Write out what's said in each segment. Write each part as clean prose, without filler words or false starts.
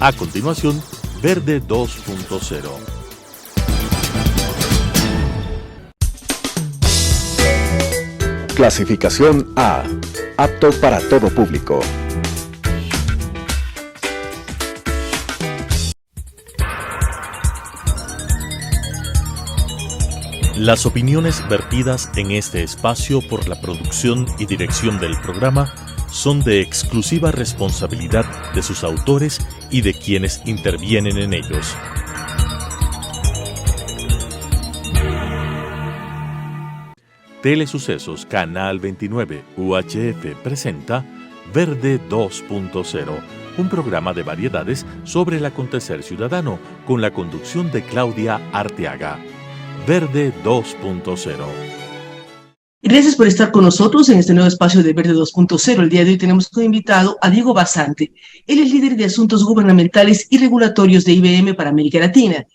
A continuación, Verde 2.0. Clasificación A. Apto para todo público. Las opiniones vertidas en este espacio por la producción y dirección del programa son de exclusiva responsabilidad de sus autores y de quienes intervienen en ellos. Telesucesos Canal 29 UHF presenta Verde 2.0, un programa de variedades sobre el acontecer ciudadano con la conducción de Claudia Arteaga. Verde 2.0. Gracias por estar con nosotros en este nuevo espacio de Verde 2.0. El día de hoy tenemos como invitado a Diego Basante. Él es líder de asuntos gubernamentales y regulatorios de IBM para América Latina.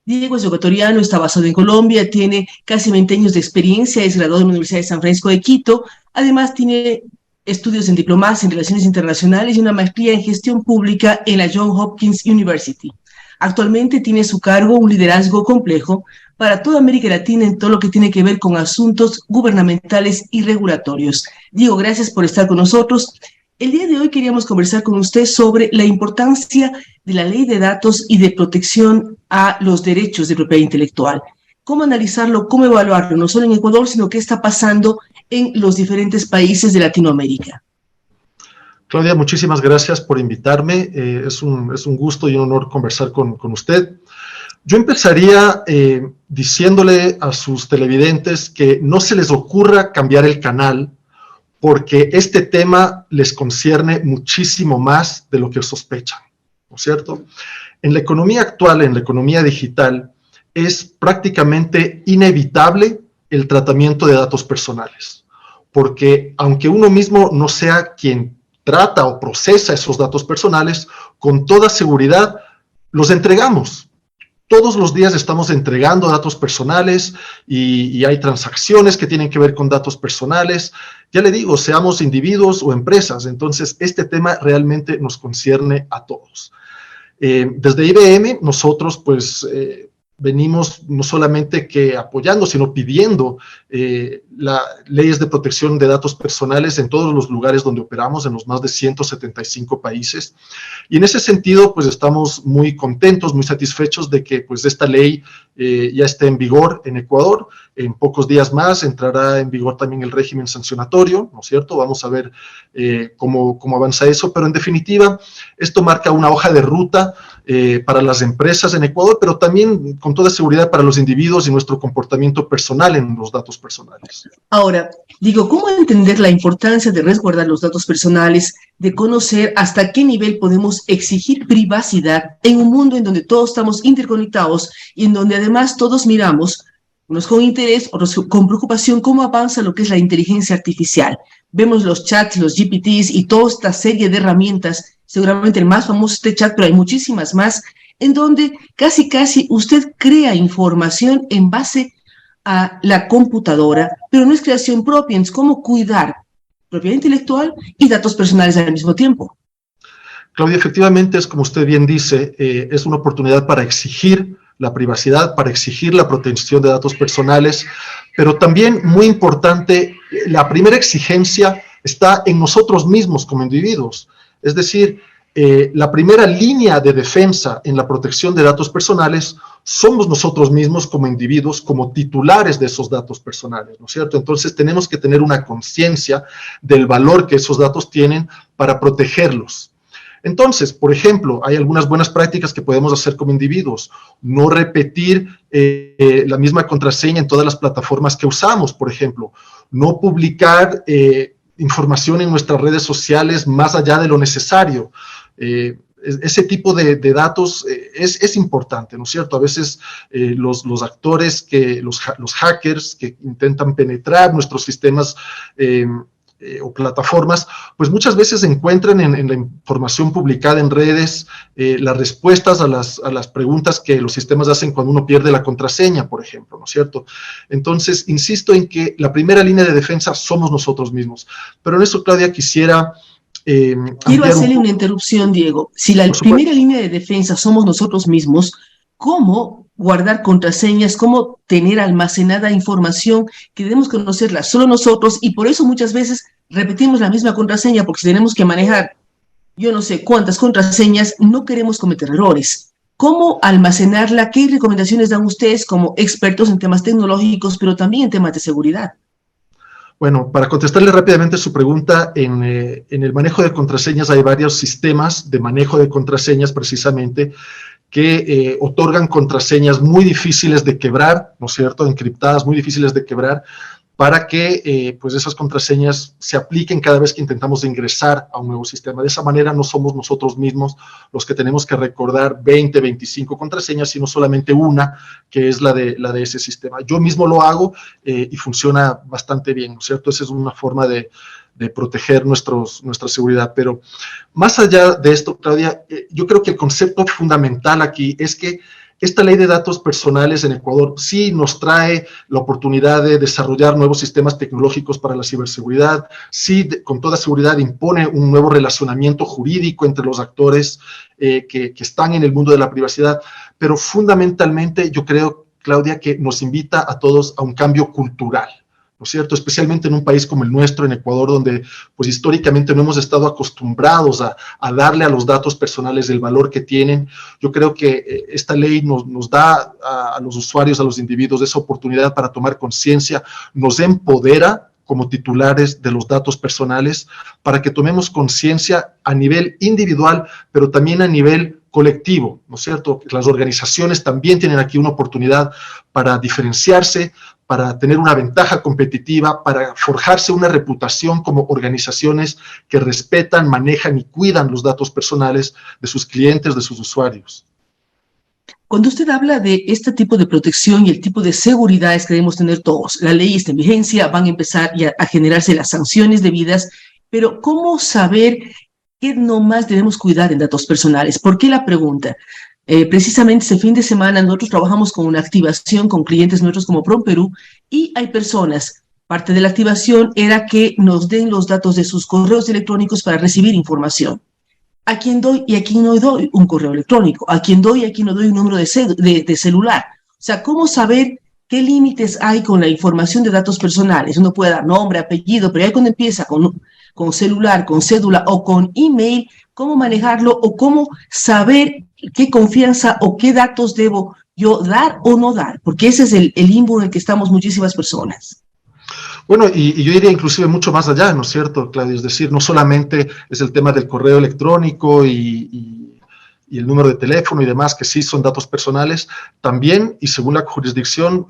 Diego es ecuatoriano, está basado en Colombia, tiene casi 20 años de experiencia, es graduado de la Universidad de San Francisco de Quito. Además, tiene estudios en diplomacia en relaciones internacionales y una maestría en gestión pública en la Johns Hopkins University. Actualmente tiene a su cargo un liderazgo complejo para toda América Latina en todo lo que tiene que ver con asuntos gubernamentales y regulatorios. Diego, gracias por estar con nosotros. El día de hoy queríamos conversar con usted sobre la importancia de la ley de datos y de protección a los derechos de propiedad intelectual. ¿Cómo analizarlo, cómo evaluarlo, no solo en Ecuador, sino qué está pasando en los diferentes países de Latinoamérica? Claudia, muchísimas gracias por invitarme. Es un gusto y un honor conversar con usted. Yo empezaría diciéndole a sus televidentes que no se les ocurra cambiar el canal, porque este tema les concierne muchísimo más de lo que sospechan, ¿no es cierto? En la economía actual, en la economía digital, es prácticamente inevitable el tratamiento de datos personales, porque aunque uno mismo no sea quien trata o procesa esos datos personales, con toda seguridad los entregamos. Todos los días estamos entregando datos personales y hay transacciones que tienen que ver con datos personales. Ya le digo, seamos individuos o empresas, entonces este tema realmente nos concierne a todos. Desde IBM nosotros pues venimos no solamente que apoyando, sino pidiendo las leyes de protección de datos personales en todos los lugares donde operamos, en los más de 175 países. Y en ese sentido, pues estamos muy contentos, muy satisfechos de que pues esta ley ya esté en vigor en Ecuador. En pocos días más entrará en vigor también el régimen sancionatorio, ¿no es cierto? Vamos a ver cómo avanza eso, pero en definitiva, esto marca una hoja de ruta para las empresas en Ecuador, pero también con toda seguridad para los individuos y nuestro comportamiento personal en los datos personales. Ahora, digo, ¿cómo entender la importancia de resguardar los datos personales, de conocer hasta qué nivel podemos exigir privacidad en un mundo en donde todos estamos interconectados y en donde además todos miramos, unos con interés, otros con preocupación, cómo avanza lo que es la inteligencia artificial? Vemos los chats, los GPTs y toda esta serie de herramientas, seguramente el más famoso este chat, pero hay muchísimas más, en donde casi usted crea información en base a la computadora, pero no es creación propia, es cómo cuidar propiedad intelectual y datos personales al mismo tiempo. Claudia, efectivamente es como usted bien dice, es una oportunidad para exigir la privacidad, para exigir la protección de datos personales, pero también, muy importante, la primera exigencia está en nosotros mismos como individuos. Es decir, la primera línea de defensa en la protección de datos personales somos nosotros mismos como individuos, como titulares de esos datos personales, ¿no es cierto? Entonces tenemos que tener una conciencia del valor que esos datos tienen para protegerlos. Entonces, por ejemplo, hay algunas buenas prácticas que podemos hacer como individuos. No repetir la misma contraseña en todas las plataformas que usamos, por ejemplo. No publicar información en nuestras redes sociales más allá de lo necesario. Ese tipo de datos es importante, ¿no es cierto? A veces los actores, los hackers que intentan penetrar nuestros sistemas o plataformas, pues muchas veces encuentran en la información publicada en redes las respuestas a las preguntas que los sistemas hacen cuando uno pierde la contraseña, por ejemplo, ¿no es cierto? Entonces, insisto en que la primera línea de defensa somos nosotros mismos. Pero en eso, Claudia, quisiera Quiero hacerle una interrupción, Diego. Si la primera línea de defensa somos nosotros mismos, ¿cómo guardar contraseñas? ¿Cómo tener almacenada información que debemos conocerla solo nosotros? Y por eso muchas veces repetimos la misma contraseña, porque si tenemos que manejar yo no sé cuántas contraseñas, no queremos cometer errores. ¿Cómo almacenarla? ¿Qué recomendaciones dan ustedes como expertos en temas tecnológicos, pero también en temas de seguridad? Bueno, para contestarle rápidamente su pregunta, en el manejo de contraseñas hay varios sistemas de manejo de contraseñas precisamente que otorgan contraseñas muy difíciles de quebrar, ¿no es cierto?, encriptadas, muy difíciles de quebrar, para que pues esas contraseñas se apliquen cada vez que intentamos ingresar a un nuevo sistema. De esa manera no somos nosotros mismos los que tenemos que recordar 20, 25 contraseñas, sino solamente una, que es la de ese sistema. Yo mismo lo hago y funciona bastante bien, ¿no es cierto? Esa es una forma de proteger nuestra seguridad. Pero más allá de esto, Claudia, yo creo que el concepto fundamental aquí es que esta ley de datos personales en Ecuador sí nos trae la oportunidad de desarrollar nuevos sistemas tecnológicos para la ciberseguridad, sí con toda seguridad impone un nuevo relacionamiento jurídico entre los actores que están en el mundo de la privacidad, pero fundamentalmente yo creo, Claudia, que nos invita a todos a un cambio cultural, ¿no es cierto? Especialmente en un país como el nuestro, en Ecuador, donde pues históricamente no hemos estado acostumbrados a darle a los datos personales el valor que tienen. Yo creo que esta ley nos da a los usuarios, a los individuos, esa oportunidad para tomar conciencia, nos empodera como titulares de los datos personales para que tomemos conciencia a nivel individual, pero también a nivel colectivo, ¿no es cierto? Las organizaciones también tienen aquí una oportunidad para diferenciarse, para tener una ventaja competitiva, para forjarse una reputación como organizaciones que respetan, manejan y cuidan los datos personales de sus clientes, de sus usuarios. Cuando usted habla de este tipo de protección y el tipo de seguridades que debemos tener todos, la ley está en vigencia, van a empezar ya a generarse las sanciones debidas, pero ¿cómo saber qué nomás debemos cuidar en datos personales? ¿Por qué la pregunta? Precisamente este fin de semana nosotros trabajamos con una activación con clientes nuestros como PromPerú y hay personas, parte de la activación era que nos den los datos de sus correos electrónicos para recibir información. ¿A quién doy y a quién no doy un correo electrónico? ¿A quién doy y a quién no doy un número de celular? O sea, ¿cómo saber qué límites hay con la información de datos personales? Uno puede dar nombre, apellido, pero ahí cuando empieza con celular, con cédula o con email, ¿cómo manejarlo o cómo saber qué confianza o qué datos debo yo dar o no dar? Porque ese es el limbo en el que estamos muchísimas personas. Bueno, y yo iría inclusive mucho más allá, ¿no es cierto, Claudia? Es decir, no solamente es el tema del correo electrónico y el número de teléfono y demás, que sí son datos personales, también, y según la jurisdicción,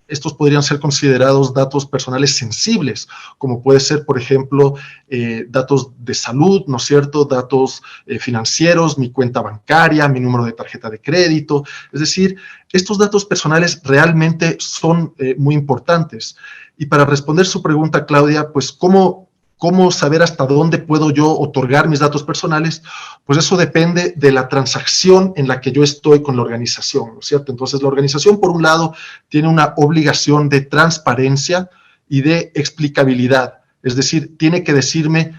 estos podrían ser considerados datos personales sensibles, como puede ser, por ejemplo, datos de salud, ¿no es cierto?, datos financieros, mi cuenta bancaria, mi número de tarjeta de crédito. Es decir, estos datos personales realmente son muy importantes. Y para responder su pregunta, Claudia, pues, ¿cómo saber hasta dónde puedo yo otorgar mis datos personales? Pues eso depende de la transacción en la que yo estoy con la organización, ¿no es cierto? Entonces, la organización, por un lado, tiene una obligación de transparencia y de explicabilidad. Es decir, tiene que decirme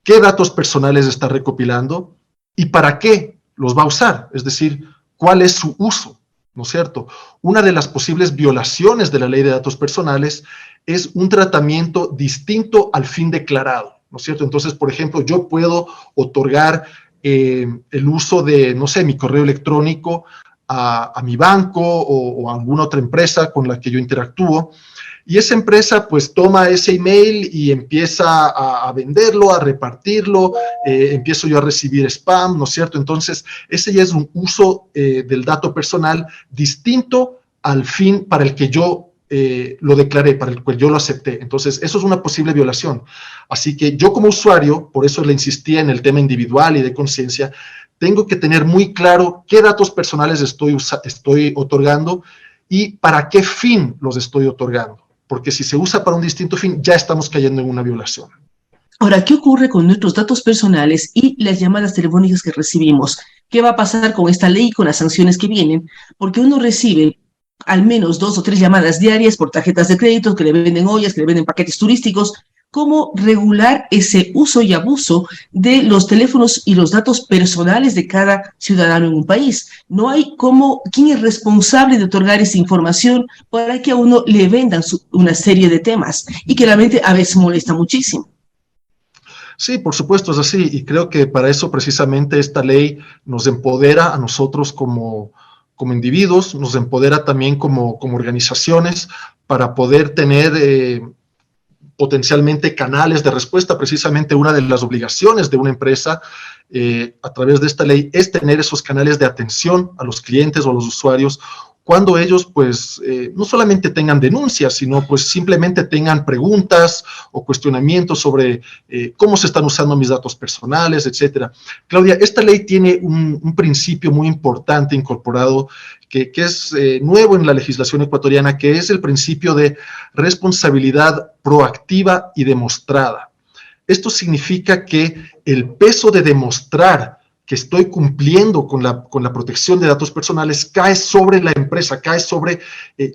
qué datos personales está recopilando y para qué los va a usar. Es decir, cuál es su uso, ¿no es cierto? Una de las posibles violaciones de la ley de datos personales es un tratamiento distinto al fin declarado, ¿no es cierto? Entonces, por ejemplo, yo puedo otorgar el uso de, no sé, mi correo electrónico a mi banco o a alguna otra empresa con la que yo interactúo, y esa empresa pues toma ese email y empieza a venderlo, a repartirlo, empiezo yo a recibir spam, ¿no es cierto? Entonces, ese ya es un uso del dato personal distinto al fin para el que yo lo declaré, para el cual yo lo acepté. Entonces, eso es una posible violación. Así que yo como usuario, por eso le insistía en el tema individual y de conciencia, tengo que tener muy claro qué datos personales estoy otorgando y para qué fin los estoy otorgando. Porque si se usa para un distinto fin, ya estamos cayendo en una violación. Ahora, ¿qué ocurre con nuestros datos personales y las llamadas telefónicas que recibimos? ¿Qué va a pasar con esta ley y con las sanciones que vienen? Porque uno recibe al menos 2 o 3 llamadas diarias por tarjetas de crédito que le venden ollas, que le venden paquetes turísticos. cómo regular ese uso y abuso de los teléfonos y los datos personales de cada ciudadano en un país. No hay quién es responsable de otorgar esa información para que a uno le vendan una serie de temas y que realmente a veces molesta muchísimo. Sí, por supuesto es así, y creo que para eso precisamente esta ley nos empodera a nosotros como individuos, nos empodera también como organizaciones para poder tener potencialmente canales de respuesta. Precisamente una de las obligaciones de una empresa a través de esta ley es tener esos canales de atención a los clientes o a los usuarios cuando ellos pues no solamente tengan denuncias, sino pues simplemente tengan preguntas o cuestionamientos sobre cómo se están usando mis datos personales, etcétera. Claudia, esta ley tiene un principio muy importante incorporado que es nuevo en la legislación ecuatoriana, que es el principio de responsabilidad proactiva y demostrada. Esto significa que el peso de demostrar que estoy cumpliendo con la protección de datos personales cae sobre la empresa, cae sobre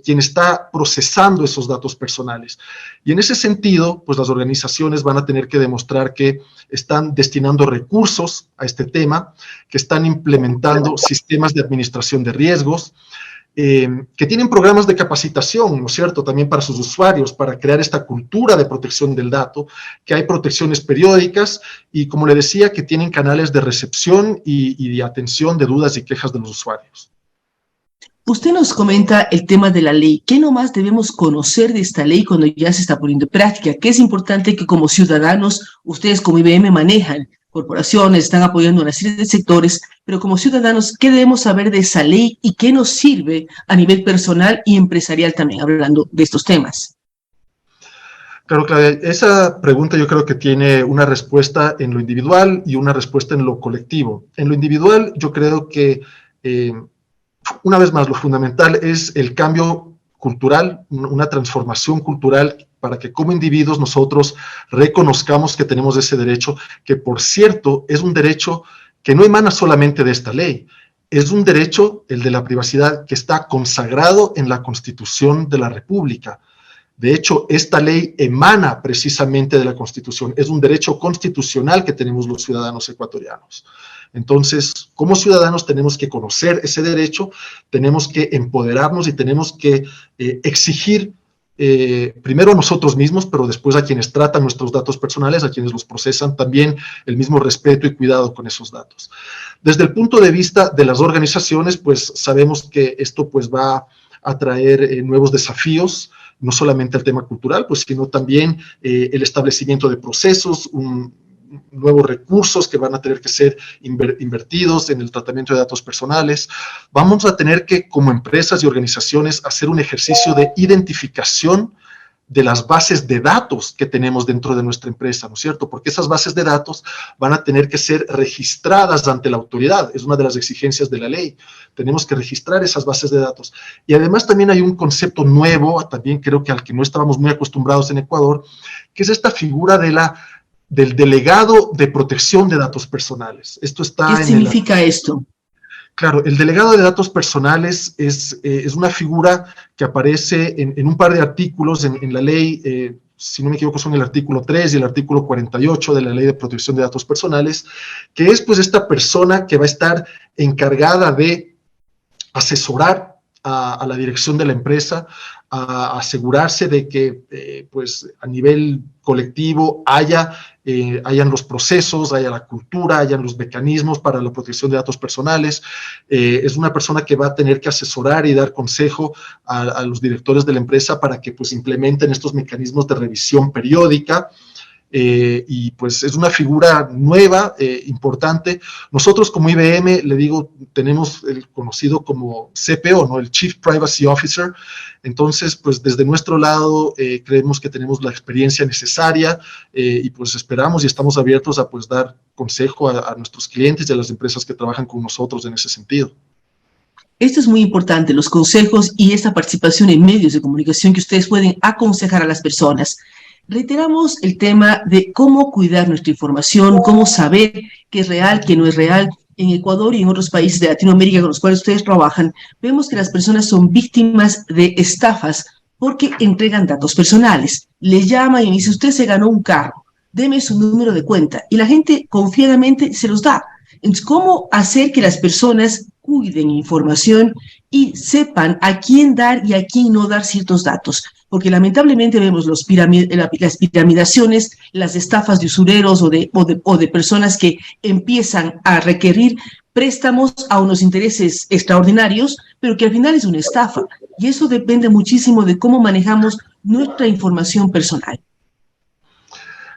quien está procesando esos datos personales. Y en ese sentido, pues las organizaciones van a tener que demostrar que están destinando recursos a este tema, que están implementando sistemas de administración de riesgos, que tienen programas de capacitación, ¿no es cierto?, también para sus usuarios, para crear esta cultura de protección del dato, que hay protecciones periódicas y, como le decía, que tienen canales de recepción y de atención de dudas y quejas de los usuarios. Usted nos comenta el tema de la ley. ¿Qué nomás debemos conocer de esta ley cuando ya se está poniendo en práctica? ¿Qué es importante que como ciudadanos, ustedes como IBM manejan? Corporaciones están apoyando una serie de sectores, pero como ciudadanos, ¿qué debemos saber de esa ley y qué nos sirve a nivel personal y empresarial también, hablando de estos temas? Claro, Claudia, esa pregunta yo creo que tiene una respuesta en lo individual y una respuesta en lo colectivo. En lo individual, yo creo que, una vez más, lo fundamental es el cambio cultural, una transformación cultural para que como individuos nosotros reconozcamos que tenemos ese derecho, que por cierto es un derecho que no emana solamente de esta ley, es un derecho, el de la privacidad, que está consagrado en la Constitución de la República. De hecho, esta ley emana precisamente de la Constitución, es un derecho constitucional que tenemos los ciudadanos ecuatorianos. Entonces, como ciudadanos tenemos que conocer ese derecho, tenemos que empoderarnos y tenemos que exigir primero a nosotros mismos, pero después a quienes tratan nuestros datos personales, a quienes los procesan, también el mismo respeto y cuidado con esos datos. Desde el punto de vista de las organizaciones, pues sabemos que esto pues va a traer nuevos desafíos, no solamente el tema cultural, pues sino también el establecimiento de procesos, nuevos recursos que van a tener que ser invertidos en el tratamiento de datos personales. Vamos a tener que, como empresas y organizaciones, hacer un ejercicio de identificación de las bases de datos que tenemos dentro de nuestra empresa, ¿no es cierto? Porque esas bases de datos van a tener que ser registradas ante la autoridad, es una de las exigencias de la ley. Tenemos que registrar esas bases de datos. Y además también hay un concepto nuevo, también creo que al que no estábamos muy acostumbrados en Ecuador, que es esta figura del delegado de protección de datos personales. Esto está ¿Qué significa esto? Claro, el delegado de datos personales es una figura que aparece en un par de artículos en la ley, si no me equivoco son el artículo 3 y el artículo 48 de la Ley de Protección de Datos Personales, que es pues esta persona que va a estar encargada de asesorar a la dirección de la empresa, a asegurarse de que pues a nivel colectivo hayan los procesos, haya la cultura, hayan los mecanismos para la protección de datos personales. Es una persona que va a tener que asesorar y dar consejo a los directores de la empresa para que pues implementen estos mecanismos de revisión periódica. Y pues es una figura nueva, importante. Nosotros como IBM, le digo, tenemos el conocido como CPO, ¿no? El Chief Privacy Officer. Entonces, pues desde nuestro lado creemos que tenemos la experiencia necesaria y pues esperamos y estamos abiertos a pues dar consejo a nuestros clientes y a las empresas que trabajan con nosotros en ese sentido. Esto es muy importante, los consejos y esta participación en medios de comunicación que ustedes pueden aconsejar a las personas. Reiteramos el tema de cómo cuidar nuestra información, cómo saber qué es real, qué no es real. En Ecuador y en otros países de Latinoamérica con los cuales ustedes trabajan, vemos que las personas son víctimas de estafas porque entregan datos personales. Le llama y dice, usted se ganó un carro, deme su número de cuenta. Y la gente confiadamente se los da. Entonces, ¿cómo hacer que las personas cuiden información y sepan a quién dar y a quién no dar ciertos datos? Porque lamentablemente vemos las piramidaciones, las estafas de usureros o de personas que empiezan a requerir préstamos a unos intereses extraordinarios, pero que al final es una estafa. Y eso depende muchísimo de cómo manejamos nuestra información personal.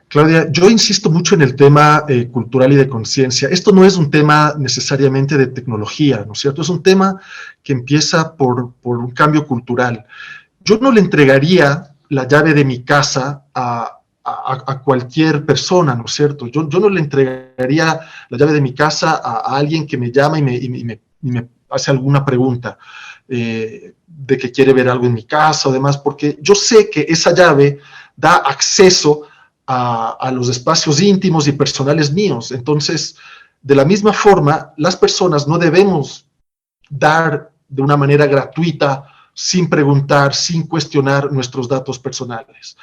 Claudia, yo insisto mucho en el tema cultural y de conciencia. Esto no es un tema necesariamente de tecnología, ¿no es cierto? Es un tema que empieza por un cambio cultural. Yo no le entregaría la llave de mi casa a cualquier persona, ¿no es cierto? Yo no le entregaría la llave de mi casa a alguien que me llama y me hace alguna pregunta de que quiere ver algo en mi casa o demás, porque yo sé que esa llave da acceso a los espacios íntimos y personales míos. Entonces, de la misma forma, las personas no debemos dar de una manera gratuita, sin preguntar, sin cuestionar nuestros datos personales.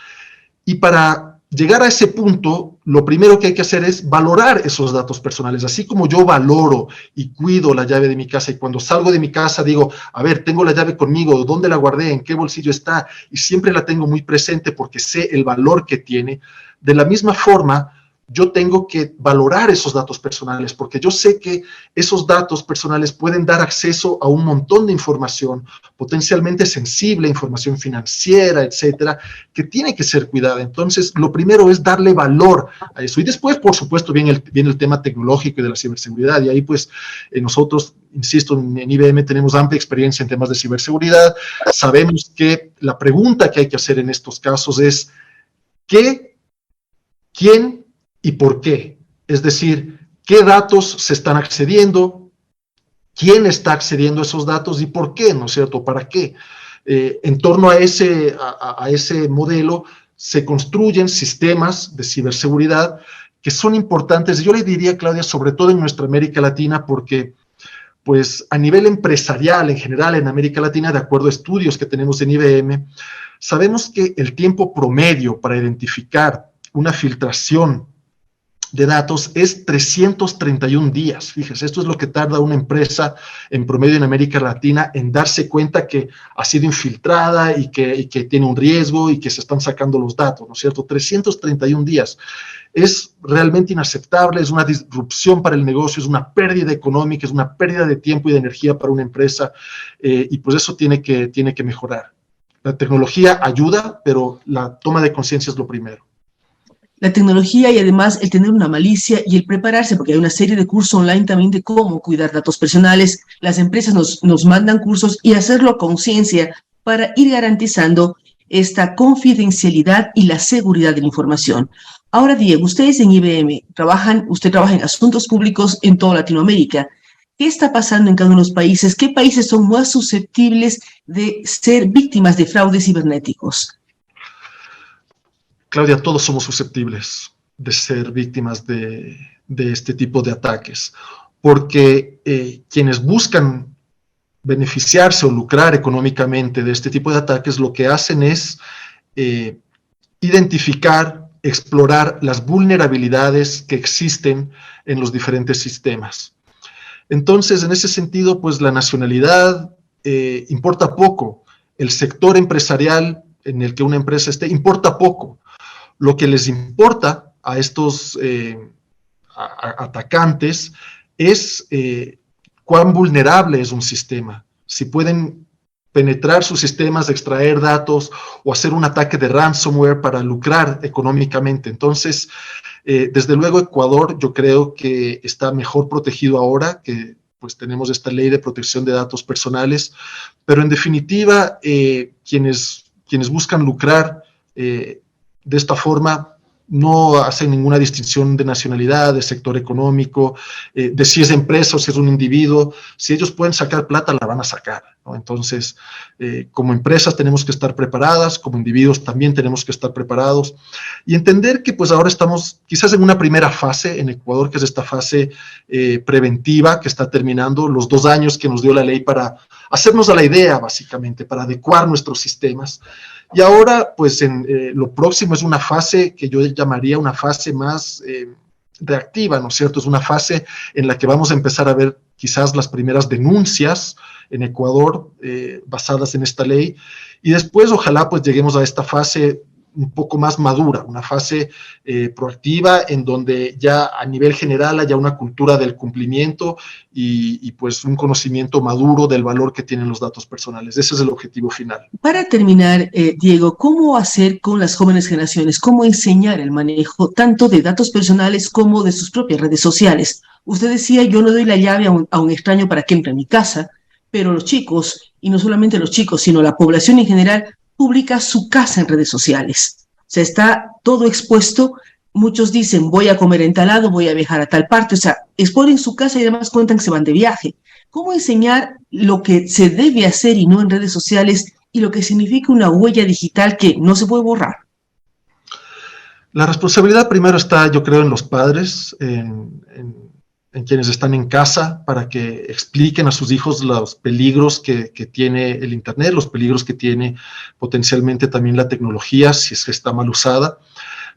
Y para llegar a ese punto, lo primero que hay que hacer es valorar esos datos personales. Así como yo valoro y cuido la llave de mi casa, y cuando salgo de mi casa digo, a ver, tengo la llave conmigo, ¿dónde la guardé? ¿En qué bolsillo está? Y siempre la tengo muy presente porque sé el valor que tiene. De la misma forma, yo tengo que valorar esos datos personales, porque yo sé que esos datos personales pueden dar acceso a un montón de información potencialmente sensible, información financiera, etcétera, que tiene que ser cuidada. Entonces, lo primero es darle valor a eso. Y después, por supuesto, viene el tema tecnológico y de la ciberseguridad. Y ahí, pues, nosotros, insisto, en IBM tenemos amplia experiencia en temas de ciberseguridad. Sabemos que la pregunta que hay que hacer en estos casos es, ¿qué, quién y por qué? Es decir, ¿qué datos se están accediendo? ¿Quién está accediendo a esos datos y por qué? ¿No es cierto? ¿Para qué? En torno a ese modelo se construyen sistemas de ciberseguridad que son importantes. Yo le diría, Claudia, sobre todo en nuestra América Latina, porque pues a nivel empresarial en general en América Latina, de acuerdo a estudios que tenemos en IBM, sabemos que el tiempo promedio para identificar una filtración de datos es 331 días. Fíjese, esto es lo que tarda una empresa en promedio en América Latina en darse cuenta que ha sido infiltrada y que tiene un riesgo y que se están sacando los datos, ¿no es cierto? 331 días. Es realmente inaceptable, es una disrupción para el negocio, es una pérdida económica, es una pérdida de tiempo y de energía para una empresa y pues eso tiene que mejorar. La tecnología ayuda, pero la toma de conciencia es lo primero. La tecnología y además el tener una malicia y el prepararse, porque hay una serie de cursos online también de cómo cuidar datos personales. Las empresas nos mandan cursos y hacerlo a conciencia para ir garantizando esta confidencialidad y la seguridad de la información. Ahora, Diego, ustedes en IBM usted trabaja en asuntos públicos en toda Latinoamérica. ¿Qué está pasando en cada uno de los países? ¿Qué países son más susceptibles de ser víctimas de fraudes cibernéticos? Claudia, todos somos susceptibles de ser víctimas de este tipo de ataques, porque quienes buscan beneficiarse o lucrar económicamente de este tipo de ataques, lo que hacen es identificar, explorar las vulnerabilidades que existen en los diferentes sistemas. Entonces, en ese sentido, pues la nacionalidad importa poco, el sector empresarial en el que una empresa esté importa poco. Lo que les importa a estos atacantes es cuán vulnerable es un sistema. Si pueden penetrar sus sistemas, extraer datos o hacer un ataque de ransomware para lucrar económicamente. Entonces, desde luego Ecuador yo creo que está mejor protegido ahora, que pues tenemos esta ley de protección de datos personales, pero en definitiva quienes buscan lucrar de esta forma no hacen ninguna distinción de nacionalidad, de sector económico, de si es empresa o si es un individuo. Si ellos pueden sacar plata, la van a sacar, ¿no? Entonces, como empresas tenemos que estar preparadas, como individuos también tenemos que estar preparados y entender que pues ahora estamos quizás en una primera fase en Ecuador, que es esta fase preventiva que está terminando, los 2 años que nos dio la ley para hacernos a la idea, básicamente, para adecuar nuestros sistemas. Y ahora, pues lo próximo es una fase que yo llamaría una fase más reactiva, ¿no es cierto? Es una fase en la que vamos a empezar a ver quizás las primeras denuncias en Ecuador basadas en esta ley, y después ojalá pues lleguemos a esta fase un poco más madura, una fase proactiva en donde ya a nivel general haya una cultura del cumplimiento y pues un conocimiento maduro del valor que tienen los datos personales. Ese es el objetivo final. Para terminar, Diego, ¿cómo hacer con las jóvenes generaciones? ¿Cómo enseñar el manejo tanto de datos personales como de sus propias redes sociales? Usted decía, yo no doy la llave a un extraño para que entre a mi casa, pero los chicos, y no solamente los chicos, sino la población en general, publica su casa en redes sociales. O sea, está todo expuesto. Muchos dicen, voy a comer en tal lado, voy a viajar a tal parte. O sea, exponen su casa y además cuentan que se van de viaje. ¿Cómo enseñar lo que se debe hacer y no en redes sociales y lo que significa una huella digital que no se puede borrar? La responsabilidad primero está, yo creo, en los padres, en quienes están en casa, para que expliquen a sus hijos los peligros que tiene el Internet, los peligros que tiene potencialmente también la tecnología, si es que está mal usada.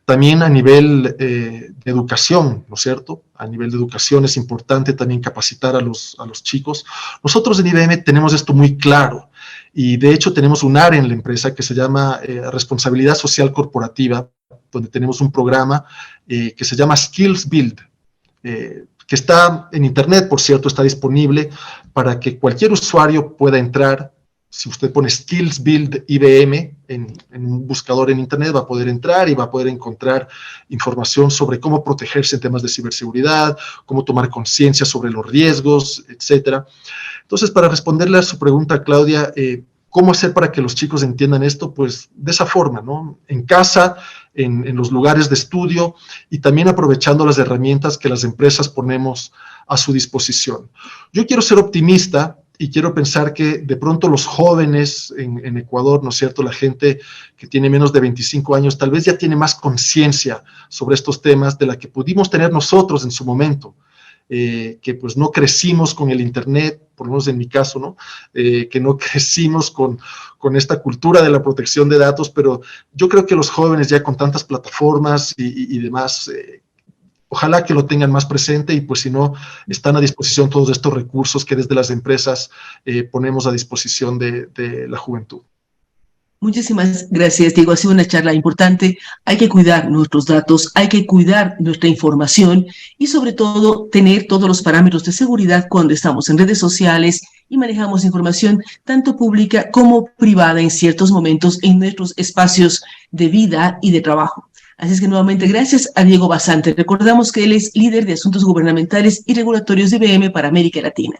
También a nivel de educación, ¿no es cierto? A nivel de educación es importante también capacitar a los chicos. Nosotros en IBM tenemos esto muy claro, y de hecho tenemos un área en la empresa que se llama Responsabilidad Social Corporativa, donde tenemos un programa que se llama Skills Build, que está en Internet, por cierto, está disponible para que cualquier usuario pueda entrar. Si usted pone Skills Build IBM en un buscador en Internet, va a poder entrar y va a poder encontrar información sobre cómo protegerse en temas de ciberseguridad, cómo tomar conciencia sobre los riesgos, etc. Entonces, para responderle a su pregunta, Claudia, ¿cómo hacer para que los chicos entiendan esto? Pues de esa forma, ¿no? En casa, en los lugares de estudio, y también aprovechando las herramientas que las empresas ponemos a su disposición. Yo quiero ser optimista y quiero pensar que de pronto los jóvenes en Ecuador, ¿no es cierto?, la gente que tiene menos de 25 años, tal vez ya tiene más conciencia sobre estos temas de la que pudimos tener nosotros en su momento. Que pues no crecimos con el Internet, por lo menos en mi caso, ¿no? Que no crecimos con esta cultura de la protección de datos, pero yo creo que los jóvenes ya con tantas plataformas y demás, ojalá que lo tengan más presente, y pues si no, están a disposición todos estos recursos que desde las empresas ponemos a disposición de la juventud. Muchísimas gracias, Diego. Ha sido una charla importante. Hay que cuidar nuestros datos, hay que cuidar nuestra información y sobre todo tener todos los parámetros de seguridad cuando estamos en redes sociales y manejamos información tanto pública como privada en ciertos momentos en nuestros espacios de vida y de trabajo. Así es que nuevamente gracias a Diego Basante. Recordamos que él es líder de asuntos gubernamentales y regulatorios de IBM para América Latina.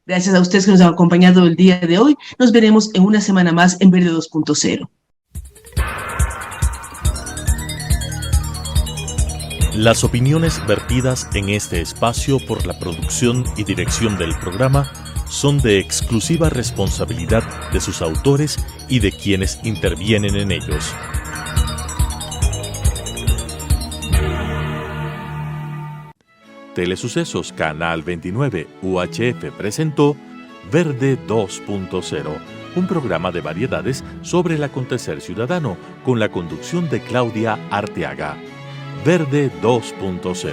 Gracias a ustedes que nos han acompañado el día de hoy. Nos veremos en una semana más en Verde 2.0. Las opiniones vertidas en este espacio por la producción y dirección del programa son de exclusiva responsabilidad de sus autores y de quienes intervienen en ellos. Telesucesos Canal 29 UHF presentó Verde 2.0, un programa de variedades sobre el acontecer ciudadano con la conducción de Claudia Arteaga. Verde 2.0.